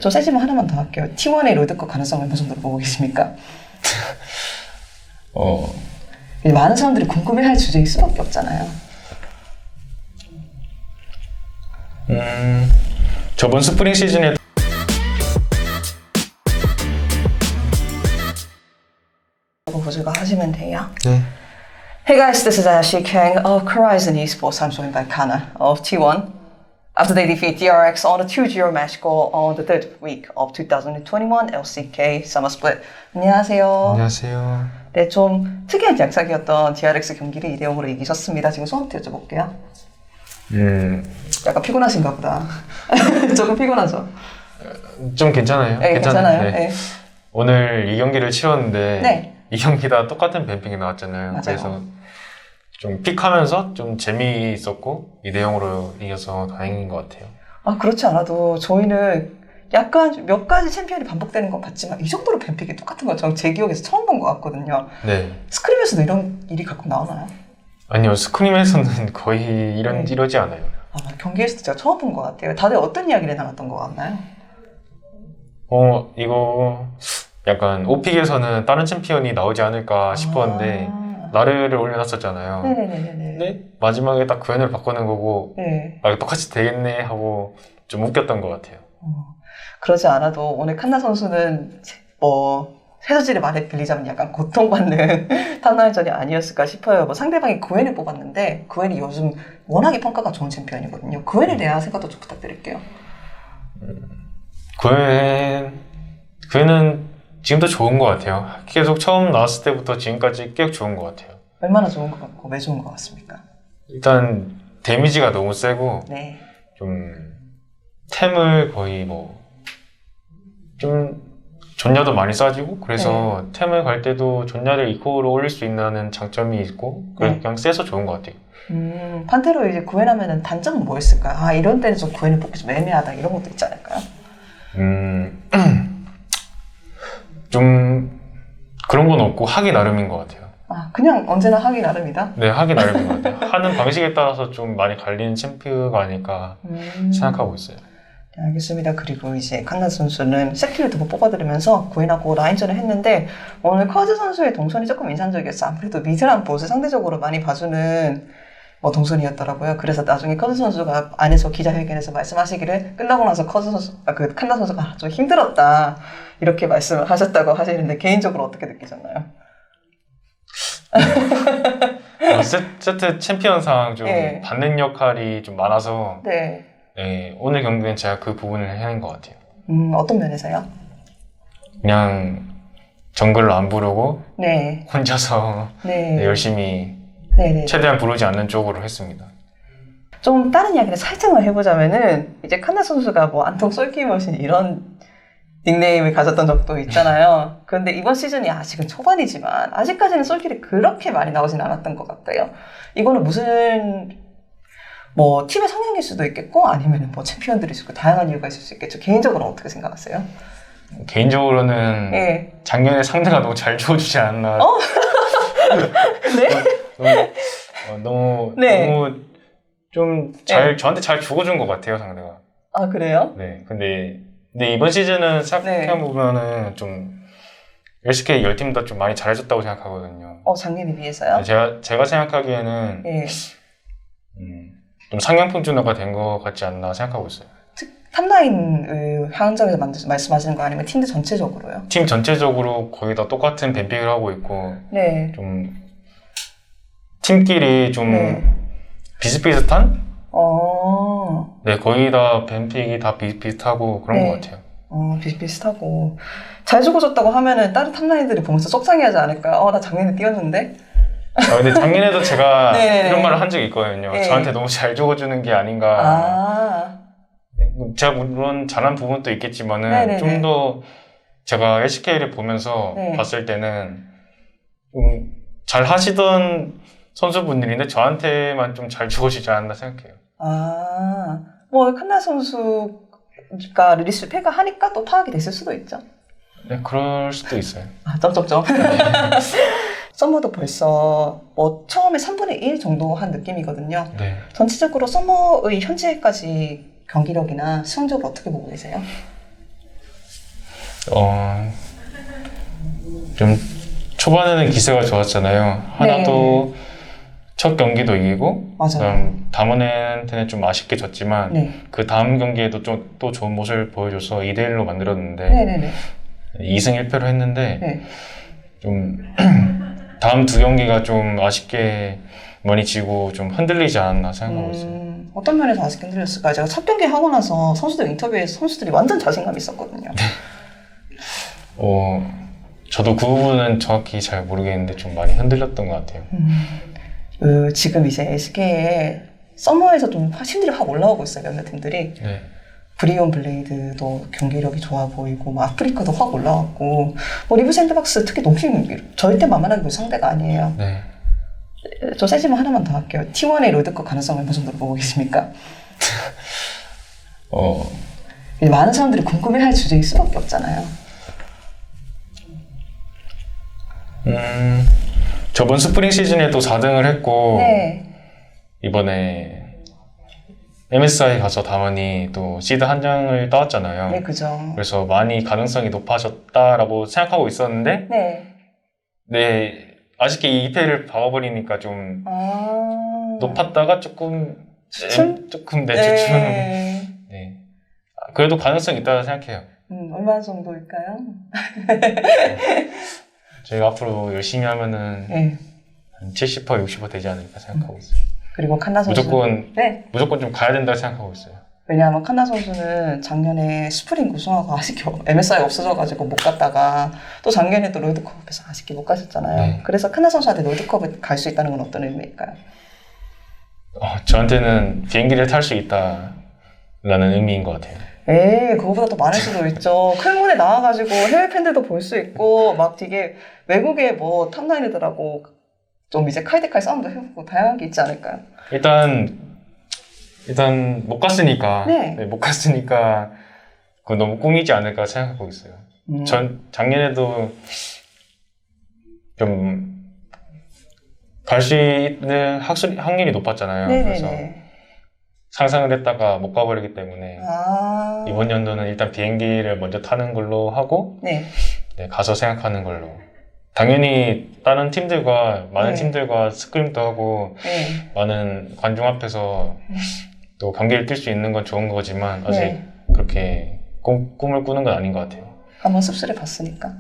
저 세지만 하나만 더 할게요. T1의 롤드컵 가능성을 어느 정도로 보고 계십니까? 많은 사람들이 궁금해할 주제일 수밖에 없잖아요. 저번 스프링 시즌에 보조가 하시면 돼요. 네. Hey guys, this is Ashley Kang of Horizon Esports. I'm joined by Kana of T1. After they defeat DRX on a 2-0 match goal on the third week of 2021 LCK Summer Split. 안녕하세요. 안녕하세요. 네, 좀 특이한 양상이었던 DRX 경기를 2대0으로 이기셨습니다. 지금 소감부터 여쭤볼게요. 약간 피곤하신가 보다. 조금 피곤하죠? 좀 괜찮아요. 네, 괜찮아요. 네. 네. 오늘 이 경기를 치렀는데 네. 이 경기 다 똑같은 뱀픽이 나왔잖아요. 맞아요. 그래서 좀 픽하면서 좀 재미있었고 2대0으로 이겨서 다행인 것 같아요. 아, 그렇지 않아도 저희는 약간 몇 가지 챔피언이 반복되는 건 봤지만 이 정도로 뱀픽이 똑같은 건 저는 제 기억에서 처음 본 것 같거든요. 네. 스크림에서도 이런 일이 가끔 나오나요? 아니요, 스크림에서는 거의 이러지 않아요. 아, 경기에서도 제가 처음 본 것 같아요. 다들 어떤 이야기를 나눴던 것 같나요? 이거 약간 오픽에서는 다른 챔피언이 나오지 않을까 싶었는데 나르를 올려놨었잖아요. 네네네네. 근데 마지막에 딱 구현을 바꾸는 거고 네. 아, 똑같이 되겠네 하고 좀 웃겼던 것 같아요. 그러지 않아도 오늘 칸나 선수는 해서질의 말에 빌리자면 약간 고통받는 탑라인전이 아니었을까 싶어요. 상대방이 구엔을 뽑았는데 구엔이 요즘 워낙에 평가가 좋은 챔피언이거든요. 구엔에 대한 생각도 좀 부탁드릴게요. 구현은 지금도 좋은 것 같아요. 계속 처음 나왔을 때부터 지금까지 꽤 좋은 것 같아요. 얼마나 좋은 것 같고 왜 좋은 것 같습니까? 일단 데미지가 너무 세고 네. 좀 템을 거의 좀 존야도 많이 쏴지고 그래서 템을 갈 때도 존야를 이코로 올릴 수 있는 장점이 있고 그냥 세서 좋은 것 같아요. 판테로 이제 구현하면은 단점은 뭐였을까요? 아, 이런 때는 좀 구현을 뽑기 좀 애매하다 이런 것도 있지 않을까요? 좀 그런 건 없고 하기 나름인 것 같아요. 아, 그냥 언제나 하기 나름이다? 네, 하기 나름인 것 같아요. 하는 방식에 따라서 좀 많이 갈리는 챔프가 아닐까 생각하고 있어요. 네, 알겠습니다. 그리고 이제 칸나 선수는 세트를 두고 뽑아드리면서 구인하고 라인전을 했는데 오늘 커즈 선수의 동선이 조금 인상적이었어요. 아무래도 미드랑 봇을 상대적으로 많이 봐주는 동선이었더라고요. 그래서 나중에 커즈 선수가 안에서 기자회견에서 말씀하시기를 끝나고 나서 칸나 선수가 좀 힘들었다 이렇게 말씀을 하셨다고 하시는데 개인적으로 어떻게 느끼셨나요? 세트 챔피언상 좀 받는 역할이 좀 많아서 네, 오늘 경기는 제가 그 부분을 해낸 것 같아요. 어떤 면에서요? 그냥 정글로 안 부르고 혼자서 열심히 최대한 부르지 않는 쪽으로 했습니다. 좀 다른 이야기를 살짝만 해보자면은 이제 칸나 선수가 안통 쏠기머신 이런 닉네임을 가졌던 적도 있잖아요. 그런데 이번 시즌이 아직은 초반이지만 아직까지는 쏠길이 그렇게 많이 나오진 않았던 것 같아요. 이거는 무슨 팀의 성향일 수도 있겠고 아니면 챔피언들일 수도 있고 다양한 이유가 있을 수 있겠죠. 개인적으로 어떻게 생각하세요? 개인적으로는 작년에 상대가 너무 잘 주워주지 않았나. 너무 좀 저한테 잘 죽어준 것 같아요, 상대가. 아, 그래요? 네, 근데 이번 시즌은 생각해보면은 좀 LCK 10팀 다 좀 많이 잘해줬다고 생각하거든요. 작년에 비해서요? 네, 제가 생각하기에는 좀 상향평준화가 된 것 같지 않나 생각하고 있어요. 탑라인을 향점에서 말씀하시는 거 아니면 팀들 전체적으로요? 팀 전체적으로 거의 다 똑같은 뱀픽을 하고 있고 좀 팀끼리 좀 비슷비슷한? 네, 거의 다 뱀픽이 다 비슷비슷하고 그런 것 같아요. 비슷비슷하고 잘 죽어줬다고 하면은 다른 탑라인들이 보면서 속상해하지 않을까요? 나 작년에 뛰었는데? 근데 작년에도 제가 이런 말을 한 적이 있거든요. 저한테 너무 잘 죽어주는 게 아닌가. 제가 물론 잘한 부분도 있겠지만은 좀 더 제가 LCK를 보면서 봤을 때는 좀 잘 하시던 선수분들인데 저한테만 좀 잘 죽어주지 않았나 생각해요. 칸나 선수가 리리스 패가 하니까 또 파악이 됐을 수도 있죠. 네, 그럴 수도 있어요. 점점점. 서머도 벌써 처음에 3분의 1 정도 한 느낌이거든요. 네. 전체적으로 서머의 현재까지 경기력이나 수성적으로 어떻게 보고 계세요? 좀 초반에는 기세가 좋았잖아요. 하나도 첫 경기도 이기고, 그다음 담원한테는 좀 아쉽게 졌지만, 그 다음 경기에도 좀 또 좋은 모습을 보여줘서 2대1로 만들었는데, 2승 1패로 했는데, 좀 다음 두 경기가 좀 아쉽게 많이 지고 좀 흔들리지 않았나 생각하고 있어요. 어떤 면에서 아쉽게 흔들렸을까요? 제가 첫 경기 하고 나서 선수들 인터뷰에서 선수들이 완전 자신감이 있었거든요. 저도 그 부분은 정확히 잘 모르겠는데 좀 많이 흔들렸던 것 같아요. 지금 이제 SK의 서머에서 좀 팀들이 확 올라오고 있어요. 몇몇 팀들이. 브리온 블레이드도 경기력이 좋아 보이고, 뭐 아프리카도 확 올라왔고, 뭐 리브 샌드박스 특히 농심 절대 만만하게 볼 상대가 아니에요. 저 새 질문 하나만 더 할게요. T1의 롤드컵 가능성을 얼마 정도로 보고 계십니까? 많은 사람들이 궁금해할 주제일 수밖에 없잖아요. 저번 스프링 시즌에도 4등을 했고, 이번에 MSI 가서 담원이 또 시드 한 장을 따왔잖아요. 네, 그죠. 그래서 많이 가능성이 높아졌다라고 생각하고 있었는데, 아쉽게 2패를 박아버리니까 좀 높았다가 조금 주춤. 그래도 가능성이 있다고 생각해요. 얼마 정도일까요? 저희가 앞으로 열심히 하면은 한 70%, 60% 되지 않을까 생각하고 있어요. 그리고 칸나 선수 무조건 좀 가야 된다고 생각하고 있어요. 왜냐하면 칸나 선수는 작년에 스프링 우승하고 아쉽게 MSI가 없어져가지고 못 갔다가 또 작년에 또 롤드컵에서 아쉽게 못 가셨잖아요. 그래서 칸나 선수한테 롤드컵에 갈 수 있다는 건 어떤 의미일까요? 저한테는 비행기를 탈 수 있다라는 의미인 것 같아요. 그거보다 더 많을 수도 있죠. 큰 무대 나와가지고 해외 팬들도 볼 수 있고, 막 되게 외국의 뭐 탑라인들하고 좀 이제 칼 대 칼 싸움도 해보고 다양한 게 있지 않을까요? 일단 못 갔으니까 못 갔으니까 그건 너무 꿈이지 않을까 생각하고 있어요. 전 작년에도 좀 갈 수 있는 확률이 높았잖아요. 그래서 상상을 했다가 못 가버리기 때문에 이번 연도는 일단 비행기를 먼저 타는 걸로 하고 가서 생각하는 걸로. 당연히 다른 팀들과 많은 팀들과 스크림도 하고 많은 관중 앞에서 또 경기를 뛸 수 있는 건 좋은 거지만 아직 그렇게 꿈을 꾸는 건 아닌 것 같아요. 한번 씁쓸해 봤으니까.